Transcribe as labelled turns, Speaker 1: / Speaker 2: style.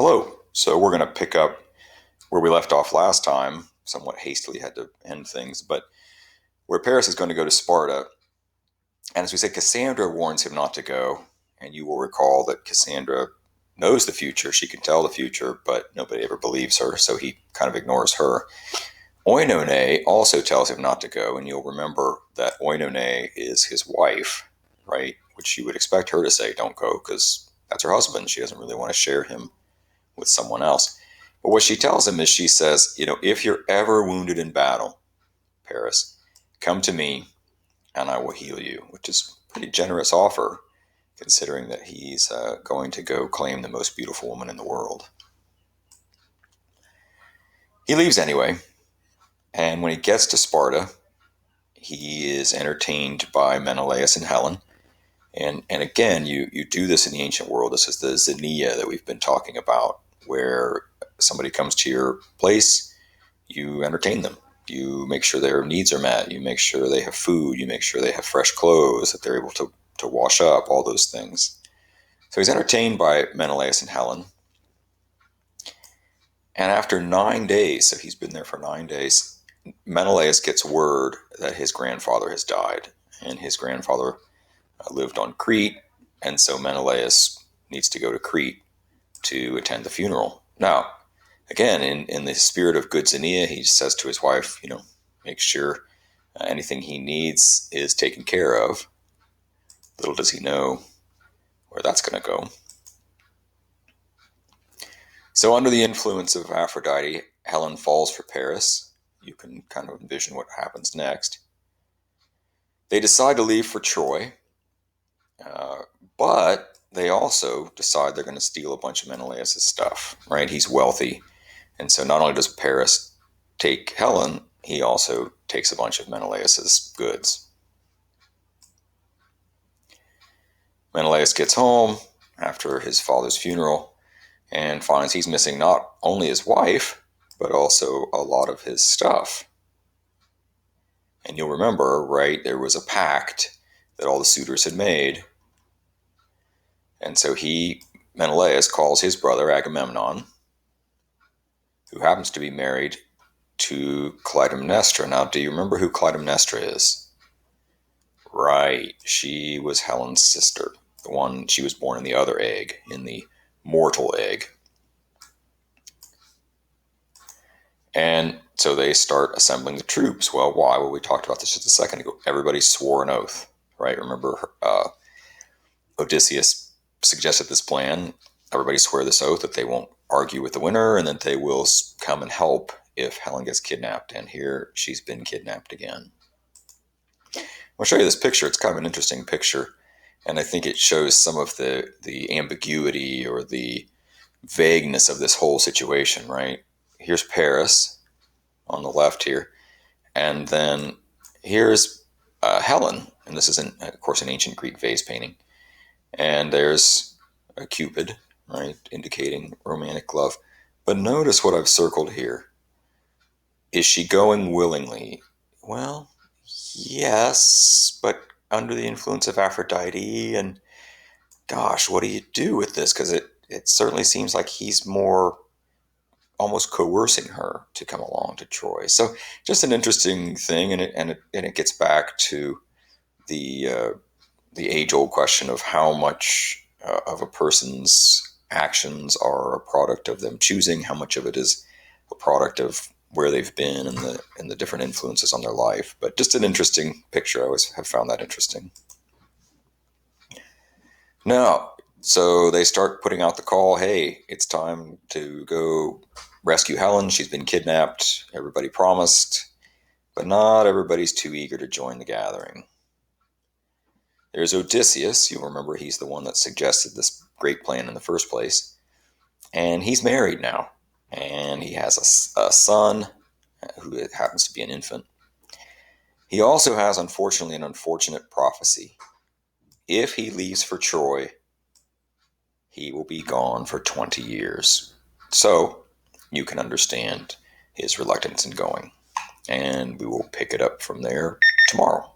Speaker 1: Hello. So we're going to pick up where we left off last time. Somewhat hastily had to end things, but where Paris is going to go to Sparta. And as we said, Cassandra warns him not to go. And you will recall that Cassandra knows the future. She can tell the future, but nobody ever believes her, so he kind of ignores her. Oinone also tells him not to go, and you'll remember that Oinone is his wife, right? Which you would expect her to say, don't go, because that's her husband. She doesn't really want to share him with someone else. But what she tells him is she says, if you're ever wounded in battle, Paris, come to me and I will heal you, which is a pretty generous offer considering that he's going to go claim the most beautiful woman in the world. He leaves anyway, and when he gets to Sparta, he is entertained by Menelaus and Helen. And again, you do this in the ancient world. This is the Xenia that we've been talking about, where somebody comes to your place, you entertain them. You make sure their needs are met. You make sure they have food. You make sure they have fresh clothes, that they're able to wash up, all those things. So he's entertained by Menelaus and Helen. And after 9 days, so he's been there for 9 days, Menelaus gets word that his grandfather has died. And his grandfather lived on Crete, and so Menelaus needs to go to Crete to attend the funeral. Now, again, in the spirit of good Xenia, he says to his wife, make sure anything he needs is taken care of. Little does he know where that's going to go. So under the influence of Aphrodite, Helen falls for Paris. You can kind of envision what happens next. They decide to leave for Troy, but they also decide they're going to steal a bunch of Menelaus' stuff, right? He's wealthy. And so not only does Paris take Helen, he also takes a bunch of Menelaus' goods. Menelaus gets home after his father's funeral and finds he's missing not only his wife, but also a lot of his stuff. And you'll remember, right, there was a pact that all the suitors had made. And so Menelaus, calls his brother Agamemnon, who happens to be married to Clytemnestra. Now, do you remember who Clytemnestra is? Right, she was Helen's sister. The one, she was born in the other egg, in the mortal egg. And so they start assembling the troops. Well, why? Well, we talked about this just a second ago. Everybody swore an oath, right? Remember, Odysseus suggested this plan. Everybody swear this oath that they won't argue with the winner and that they will come and help if Helen gets kidnapped. And here she's been kidnapped again. I'll show you this picture. It's kind of an interesting picture. And I think it shows some of the ambiguity or the vagueness of this whole situation, right? Here's Paris on the left here. And then here's Helen. And this is, of course, an ancient Greek vase painting. And there's a Cupid, right, indicating romantic love. But notice what I've circled here. Is she going willingly? Well, yes, but under the influence of Aphrodite, and gosh, what do you do with this? Because it certainly seems like he's more almost coercing her to come along to Troy. So just an interesting thing, and it gets back to the age-old question of how much of a person's actions are a product of them choosing, how much of it is a product of where they've been and the different influences on their life. But just an interesting picture. I always have found that interesting. Now, so they start putting out the call, hey, it's time to go rescue Helen. She's been kidnapped. Everybody promised, but not everybody's too eager to join the gathering. There's Odysseus. You'll remember he's the one that suggested this great plan in the first place. And he's married now. And he has a son who happens to be an infant. He also has, unfortunately, an unfortunate prophecy. If he leaves for Troy, he will be gone for 20 years. So you can understand his reluctance in going. And we will pick it up from there tomorrow.